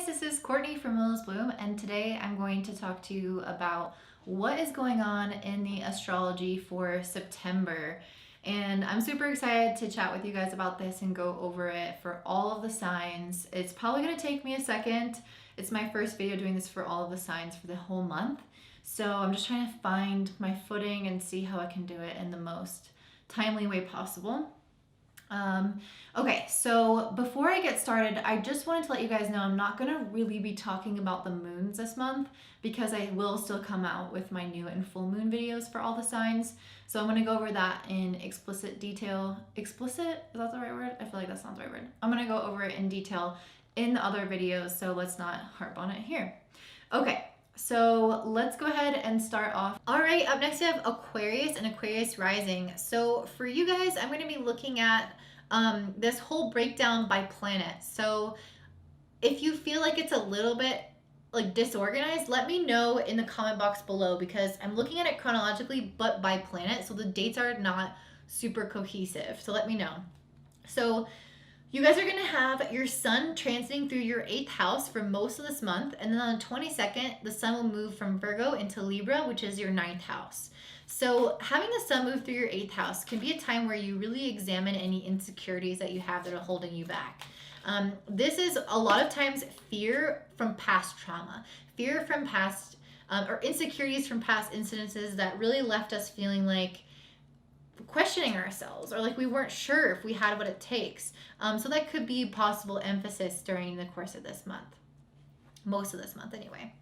guys, this is Courtney from Willows Bloom, and today I'm going to talk to you about what is going on in the astrology for September. And I'm super excited to chat with you guys about this and go over it for all of the signs. It's probably going to take me a second. It's my first video doing this for all of the signs for the whole month. So I'm just trying to find my footing and see how I can do it in the most timely way possible. Okay, so before I get started, I just wanted to let you guys know I'm not going to really be talking about the moons this month because I will still come out with my new and full moon videos for all the signs. So I'm going to go over that in explicit detail. Explicit? Is that the right word? I feel like that's not the right word. I'm going to go over it in detail in the other videos, so let's not harp on it here. Okay. So let's go ahead and start off. All right, up next we have Aquarius and Aquarius Rising. So for you guys, I'm going to be looking at this whole breakdown by planet. So if you feel like it's a little bit like disorganized, let me know in the comment box below because I'm looking at it chronologically but by planet. So the dates are not super cohesive. So let me know. So you guys are going to have your sun transiting through your 8th house for most of this month. And then on the 22nd, the sun will move from Virgo into Libra, which is your 9th house. So having the sun move through your 8th house can be a time where you really examine any insecurities that you have that are holding you back. This is a lot of times fear from past trauma, fear from past or insecurities from past incidences that really left us feeling like questioning ourselves or like we weren't sure if we had what it takes. So that could be possible emphasis during the course of this month. Most of this month anyway.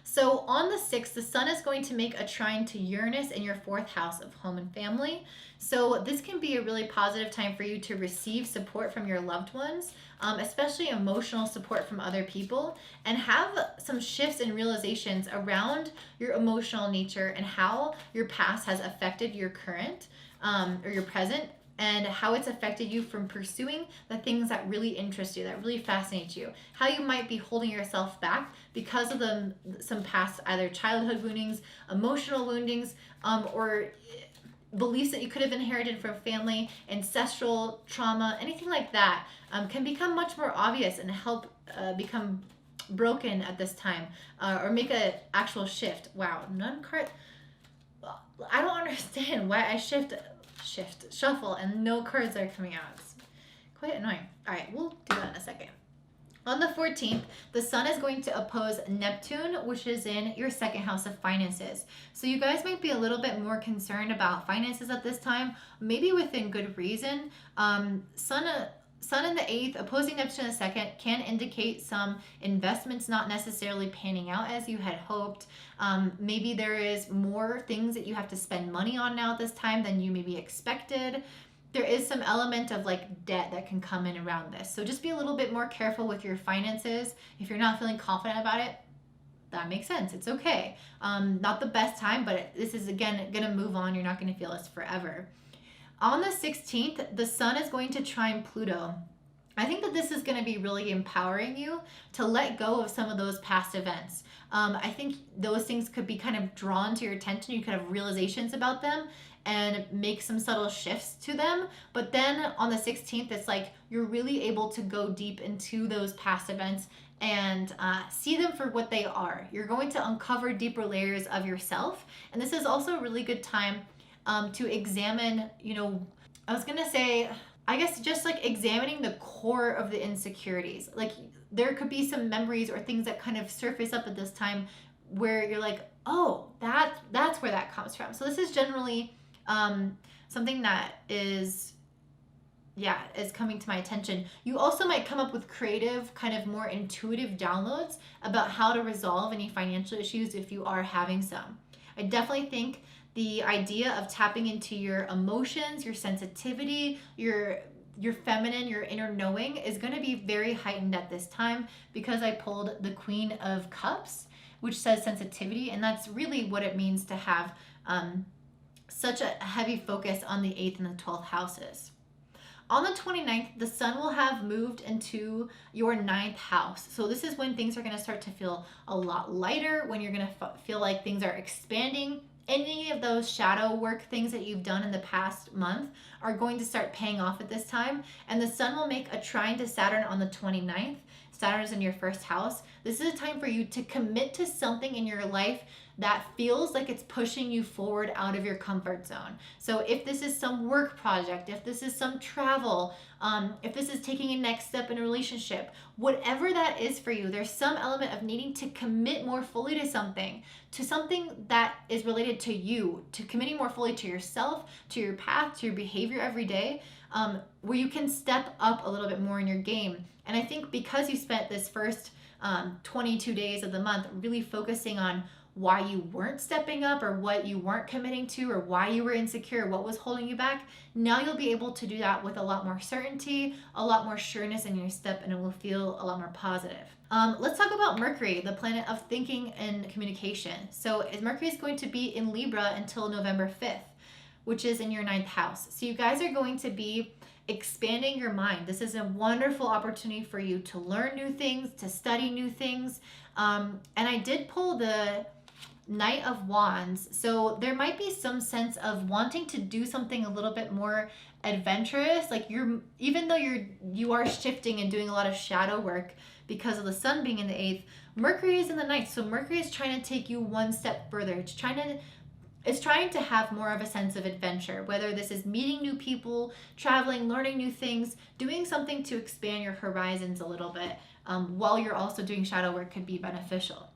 So on the 6th, the sun is going to make a trine to Uranus in your 4th house of home and family. So this can be a really positive time for you to receive support from your loved ones, especially emotional support from other people, and have some shifts and realizations around your emotional nature and how your past has affected your current or your present, and how it's affected you from pursuing the things that really interest you, that really fascinate you. How you might be holding yourself back because of some past either childhood woundings, emotional woundings, or beliefs that you could have inherited from family, ancestral trauma, anything like that can become much more obvious and help become broken at this time or make an actual shift. Wow, none card. I don't understand why I shuffle and no cards are coming out. It's quite annoying. All right, we'll do that in a second. On the 14th, the sun is going to oppose Neptune, which is in your 2nd house of finances. So you guys might be a little bit more concerned about finances at this time, maybe within good reason. Sun in the 8th, opposing Neptune in the 2nd, can indicate some investments not necessarily panning out as you had hoped. Maybe there is more things that you have to spend money on now at this time than you maybe expected. There is some element of like debt that can come in around this. So just be a little bit more careful with your finances. If you're not feeling confident about it, that makes sense. It's okay. Not the best time, but this is again going to move on. You're not going to feel this forever. On the 16th, the sun is going to trine Pluto. I think that this is going to be really empowering you to let go of some of those past events. I think those things could be kind of drawn to your attention. You could have realizations about them and make some subtle shifts to them. But then on the 16th, it's like you're really able to go deep into those past events and see them for what they are. You're going to uncover deeper layers of yourself. And this is also a really good time to examine, I was gonna say, I guess just like examining the core of the insecurities. Like there could be some memories or things that kind of surface up at this time where you're like, oh, that's where that comes from. So this is generally something that is coming to my attention. You also might come up with creative, kind of more intuitive downloads about how to resolve any financial issues if you are having some. I definitely think the idea of tapping into your emotions, your sensitivity, your feminine, your inner knowing is going to be very heightened at this time because I pulled the Queen of Cups, which says sensitivity, and that's really what it means to have such a heavy focus on the 8th and the 12th houses. On the 29th, the sun will have moved into your 9th house. So this is when things are going to start to feel a lot lighter, when you're going to feel like things are expanding. Any of those shadow work things that you've done in the past month are going to start paying off at this time. And the sun will make a trine to Saturn on the 29th. Saturn is in your first house, this is a time for you to commit to something in your life that feels like it's pushing you forward out of your comfort zone. So if this is some work project, if this is some travel, if this is taking a next step in a relationship, whatever that is for you, there's some element of needing to commit more fully to something that is related to you, to committing more fully to yourself, to your path, to your behavior every day, where you can step up a little bit more in your game. And I think because you spent this first 22 days of the month really focusing on why you weren't stepping up or what you weren't committing to or why you were insecure, what was holding you back, now you'll be able to do that with a lot more certainty, a lot more sureness in your step, and it will feel a lot more positive. Let's talk about Mercury, the planet of thinking and communication. So Mercury is going to be in Libra until November 5th, which is in your 9th house. So you guys are going to be expanding your mind. This is a wonderful opportunity for you to learn new things, to study new things. And I did pull the Knight of Wands. So there might be some sense of wanting to do something a little bit more adventurous. Like even though you are shifting and doing a lot of shadow work because of the sun being in the 8th, Mercury is in the 9th. So Mercury is trying to take you one step further. It's trying to have more of a sense of adventure, whether this is meeting new people, traveling, learning new things, doing something to expand your horizons a little bit, while you're also doing shadow work could be beneficial.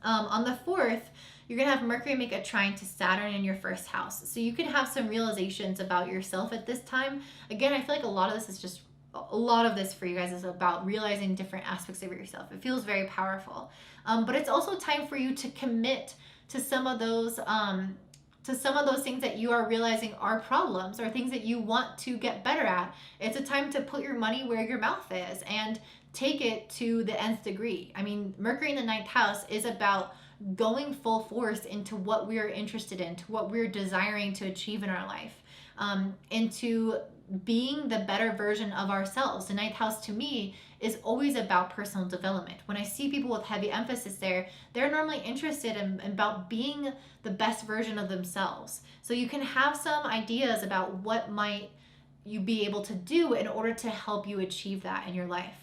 On the 4th, you're going to have Mercury make a trine to Saturn in your first house. So you can have some realizations about yourself at this time. Again, I feel like a lot of this for you guys is about realizing different aspects of yourself. It feels very powerful. But it's also time for you to commit to some of those things that you are realizing are problems or things that you want to get better at. It's a time to put your money where your mouth is and take it to the nth degree. I mean, Mercury in the 9th house is about going full force into what we're interested in, to what we're desiring to achieve in our life, into being the better version of ourselves. The 9th house to me is always about personal development. When I see people with heavy emphasis there, they're normally interested in about being the best version of themselves. So you can have some ideas about what might you be able to do in order to help you achieve that in your life.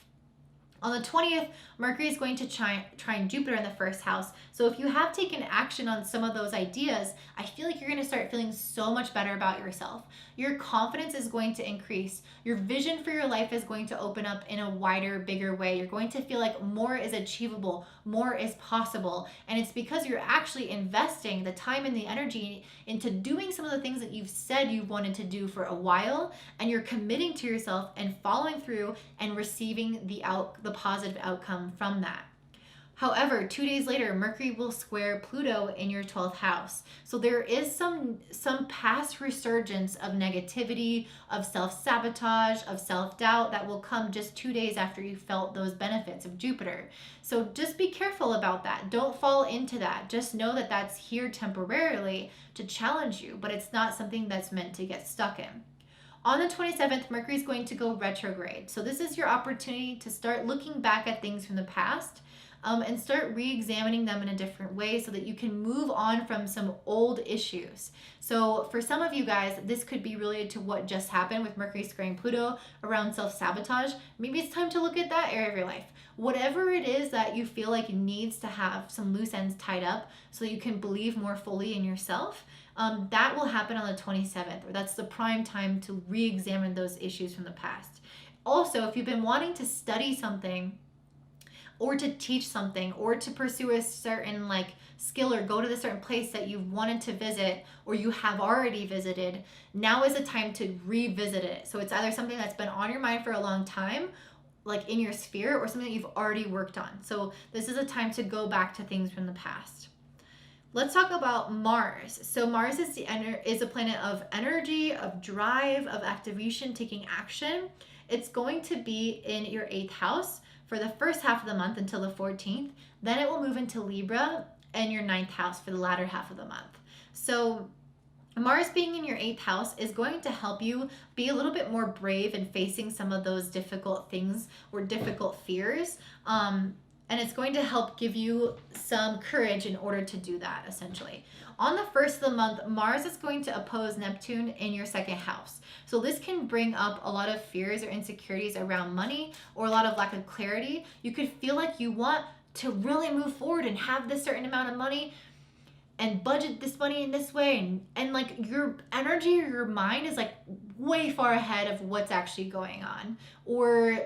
On the 20th, Mercury is going to trine Jupiter in the first house. So if you have taken action on some of those ideas, I feel like you're going to start feeling so much better about yourself. Your confidence is going to increase. Your vision for your life is going to open up in a wider, bigger way. You're going to feel like more is achievable, more is possible. And it's because you're actually investing the time and the energy into doing some of the things that you've said you wanted to do for a while, and you're committing to yourself and following through and receiving the positive outcome from that. However, 2 days later, Mercury will square Pluto in your 12th house. So there is some past resurgence of negativity, of self-sabotage, of self-doubt that will come just 2 days after you felt those benefits of Jupiter. So just be careful about that. Don't fall into that. Just know that that's here temporarily to challenge you, but it's not something that's meant to get stuck in. On the 27th, Mercury is going to go retrograde. So this is your opportunity to start looking back at things from the past, and start re-examining them in a different way so that you can move on from some old issues. So for some of you guys, this could be related to what just happened with Mercury squaring Pluto around self-sabotage. Maybe it's time to look at that area of your life. Whatever it is that you feel like needs to have some loose ends tied up so you can believe more fully in yourself, that will happen on the 27th, or that's the prime time to re-examine those issues from the past. Also, if you've been wanting to study something or to teach something or to pursue a certain skill or go to the certain place that you've wanted to visit or you have already visited, now is the time to revisit it. So it's either something that's been on your mind for a long time, like in your sphere, or something that you've already worked on. So this is a time to go back to things from the past. Let's talk about Mars. So Mars is a planet of energy, of drive, of activation, taking action. It's going to be in your 8th house for the first half of the month until the 14th. Then it will move into Libra and your 9th house for the latter half of the month. So Mars being in your 8th house is going to help you be a little bit more brave in facing some of those difficult things or difficult fears. and it's going to help give you some courage in order to do that, essentially. On the first of the month, Mars is going to oppose Neptune in your second house. So this can bring up a lot of fears or insecurities around money, or a lot of lack of clarity. You could feel like you want to really move forward and have this certain amount of money and budget this money in this way, and like your energy or your mind is like way far ahead of what's actually going on. Or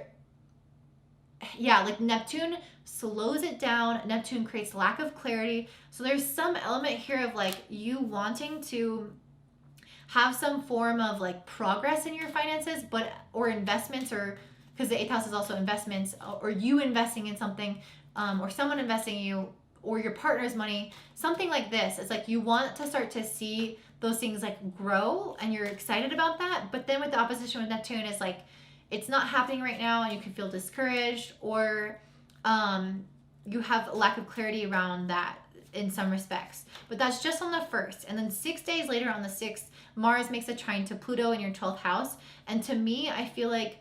yeah, like Neptune slows it down. Neptune creates lack of clarity. So there's some element here of like you wanting to have some form of like progress in your finances, but or investments, or because the eighth house is also investments, or you investing in something, or someone investing in you, or your partner's money, something like this. It's like you want to start to see those things like grow, and you're excited about that. But then with the opposition with Neptune, is like it's not happening right now, and you can feel discouraged, or you have a lack of clarity around that in some respects. But that's just on the first. And then 6 days later, on the 6th, Mars makes a trine to Pluto in your 12th house. And to me, I feel like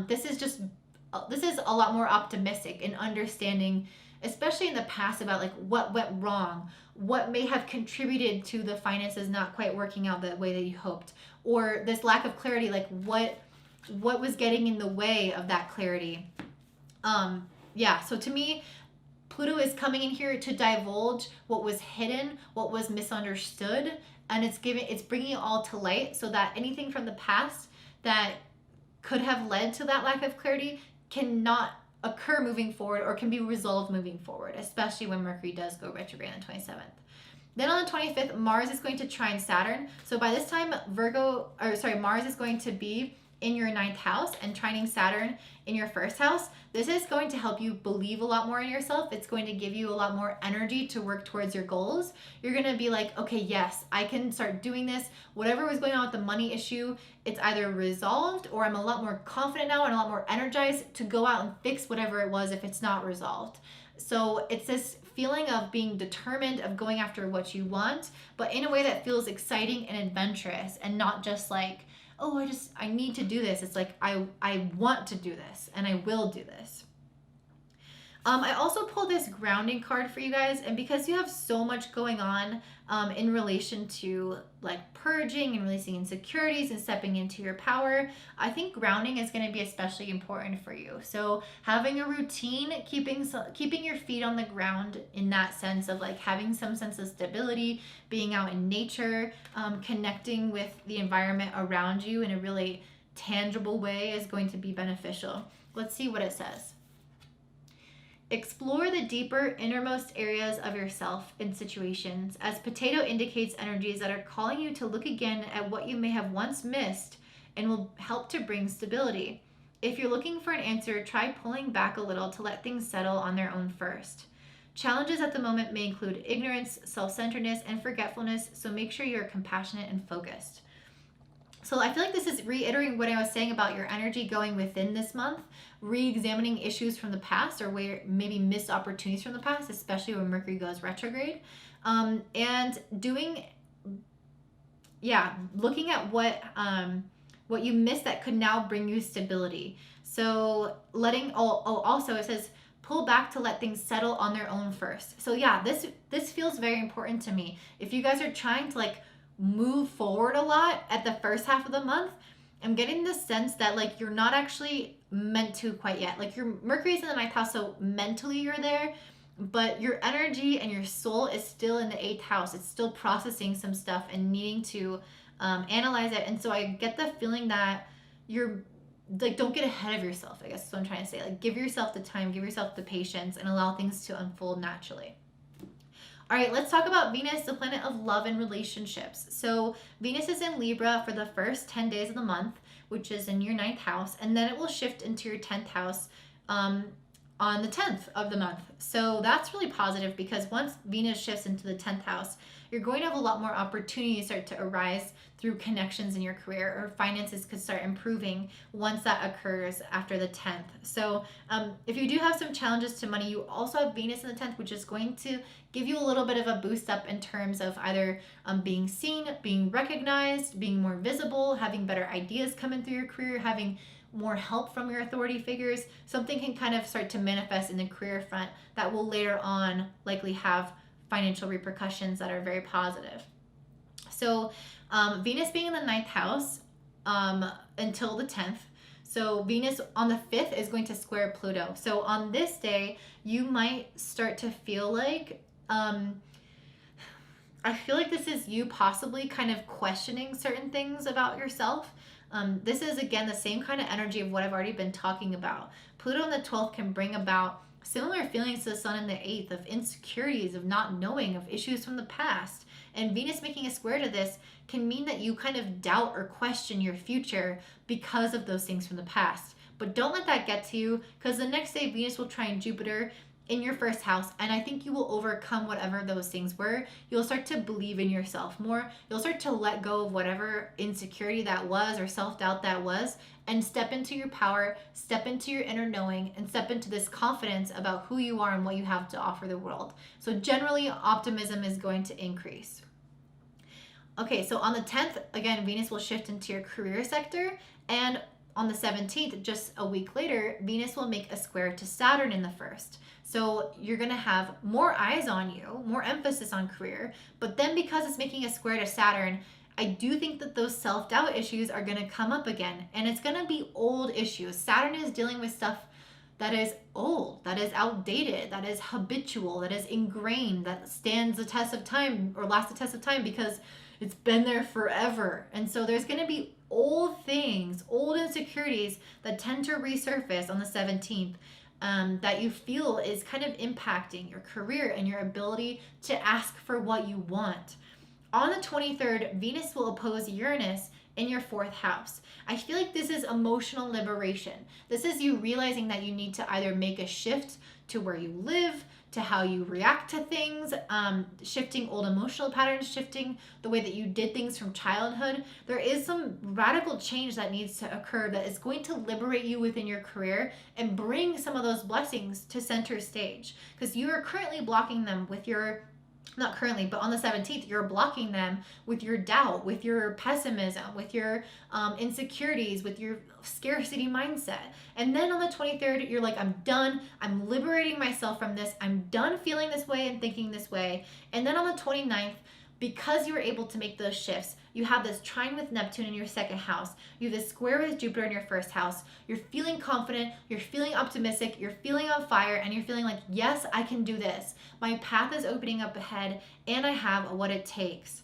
this is a lot more optimistic in understanding, especially in the past, about like what went wrong, what may have contributed to the finances not quite working out the way that you hoped, or this lack of clarity, like what was getting in the way of that clarity. Yeah, so to me, Pluto is coming in here to divulge what was hidden, what was misunderstood, and it's bringing it all to light, so that anything from the past that could have led to that lack of clarity cannot occur moving forward, or can be resolved moving forward, especially when Mercury does go retrograde on the 27th. Then on the 25th, Mars is going to trine Saturn. So by this time, Mars is going to be in your 9th house and trining Saturn in your 1st house. This is going to help you believe a lot more in yourself. It's going to give you a lot more energy to work towards your goals. You're going to be like, okay, yes, I can start doing this. Whatever was going on with the money issue, it's either resolved, or I'm a lot more confident now and a lot more energized to go out and fix whatever it was if it's not resolved. So it's this feeling of being determined, of going after what you want, but in a way that feels exciting and adventurous, and not just like, oh, I need to do this. It's like, I want to do this, and I will do this. I also pulled this grounding card for you guys, and because you have so much going on in relation to like purging and releasing insecurities and stepping into your power, I think grounding is going to be especially important for you. So having a routine, keeping your feet on the ground, in that sense of like having some sense of stability, being out in nature, connecting with the environment around you in a really tangible way, is going to be beneficial. Let's see what it says. Explore the deeper, innermost areas of yourself in situations, as potato indicates energies that are calling you to look again at what you may have once missed, and will help to bring stability. If you're looking for an answer, try pulling back a little to let things settle on their own first. Challenges at the moment may include ignorance, self-centeredness, and forgetfulness, so make sure you're compassionate and focused. So I feel like this is reiterating what I was saying about your energy going within this month, re-examining issues from the past, or where maybe missed opportunities from the past, especially when Mercury goes retrograde, and looking at what you missed that could now bring you stability. So also it says pull back to let things settle on their own first. So yeah, this feels very important to me. If you guys are trying to like move forward a lot at the first half of the month, I'm getting the sense that like you're not actually meant to quite yet. Like your Mercury's in the 9th house, so mentally you're there, but your energy and your soul is still in the 8th house. It's still processing some stuff and needing to analyze it. And so I get the feeling that you're like, don't get ahead of yourself, I guess is what I'm trying to say. Like, give yourself the time, give yourself the patience, and allow things to unfold naturally. All right, let's talk about Venus, the planet of love and relationships. So Venus is in Libra for the first 10 days of the month, which is in your 9th house, and then it will shift into your 10th house on the 10th of the month. So that's really positive, because once Venus shifts into the 10th house, you're going to have a lot more opportunities start to arise through connections in your career, or finances could start improving once that occurs after the 10th. So if you do have some challenges to money, you also have Venus in the 10th, which is going to give you a little bit of a boost up in terms of either being seen, being recognized, being more visible, having better ideas coming through your career, having more help from your authority figures, something can kind of start to manifest in the career front that will later on likely have financial repercussions that are very positive. So Venus being in the ninth house until the 10th. So Venus on the 5th is going to square Pluto. So on this day, you might start to feel like, I feel like this is you possibly kind of questioning certain things about yourself. This is, again, the same kind of energy of what I've already been talking about. Pluto in the 12th can bring about similar feelings to the Sun in the 8th, of insecurities, of not knowing, of issues from the past. And Venus making a square to this can mean that you kind of doubt or question your future because of those things from the past. But don't let that get to you, because the next day Venus will trine Jupiter in your first house, and I think you will overcome whatever those things were. You'll start to believe in yourself more. You'll start to let go of whatever insecurity that was or self-doubt that was, and step into your power, step into your inner knowing, and step into this confidence about who you are and what you have to offer the world. So generally, optimism is going to increase. Okay, so on the 10th, again, Venus will shift into your career sector, and on the 17th, just a week later, Venus will make a square to Saturn in the first. So you're going to have more eyes on you, more emphasis on career, but then because it's making a square to Saturn, I do think that those self-doubt issues are going to come up again, and it's going to be old issues. Saturn is dealing with stuff that is old, that is outdated, that is habitual, that is ingrained, that stands the test of time or lasts the test of time because it's been there forever. And so there's going to be old things, old insecurities that tend to resurface on the 17th, that you feel is kind of impacting your career and your ability to ask for what you want. On the 23rd, Venus will oppose Uranus in your 4th house. I feel like this is emotional liberation. This is you realizing that you need to either make a shift to where you live, to how you react to things, shifting old emotional patterns, shifting the way that you did things from childhood. There is some radical change that needs to occur that is going to liberate you within your career and bring some of those blessings to center stage, because you are currently blocking them with your, not currently, but on the 17th, you're blocking them with your doubt, with your pessimism, with your insecurities, with your scarcity mindset. And then on the 23rd, you're like, I'm done. I'm liberating myself from this. I'm done feeling this way and thinking this way. And then on the 29th, because you were able to make those shifts, you have this trine with Neptune in your 2nd house. You have this square with Jupiter in your 1st house. You're feeling confident. You're feeling optimistic. You're feeling on fire. And you're feeling like, yes, I can do this. My path is opening up ahead, and I have what it takes.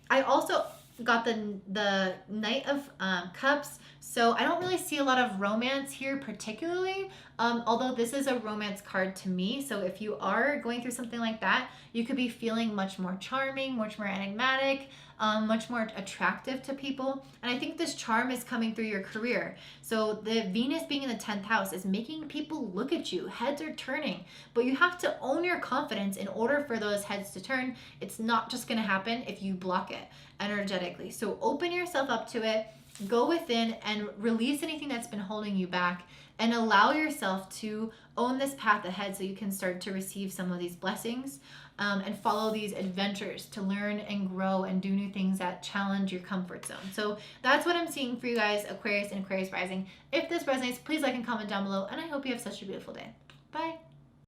I also got the Knight of Cups. So I don't really see a lot of romance here particularly, although this is a romance card to me. So if you are going through something like that, you could be feeling much more charming, much more enigmatic, much more attractive to people. And I think this charm is coming through your career. So the Venus being in the 10th house is making people look at you. Heads are turning, but you have to own your confidence in order for those heads to turn. It's not just going to happen if you block it energetically. So open yourself up to it. Go within and release anything that's been holding you back, and allow yourself to own this path ahead so you can start to receive some of these blessings, and follow these adventures to learn and grow and do new things that challenge your comfort zone. So that's what I'm seeing for you guys, Aquarius and Aquarius Rising. If this resonates, please like and comment down below, and I hope you have such a beautiful day. Bye.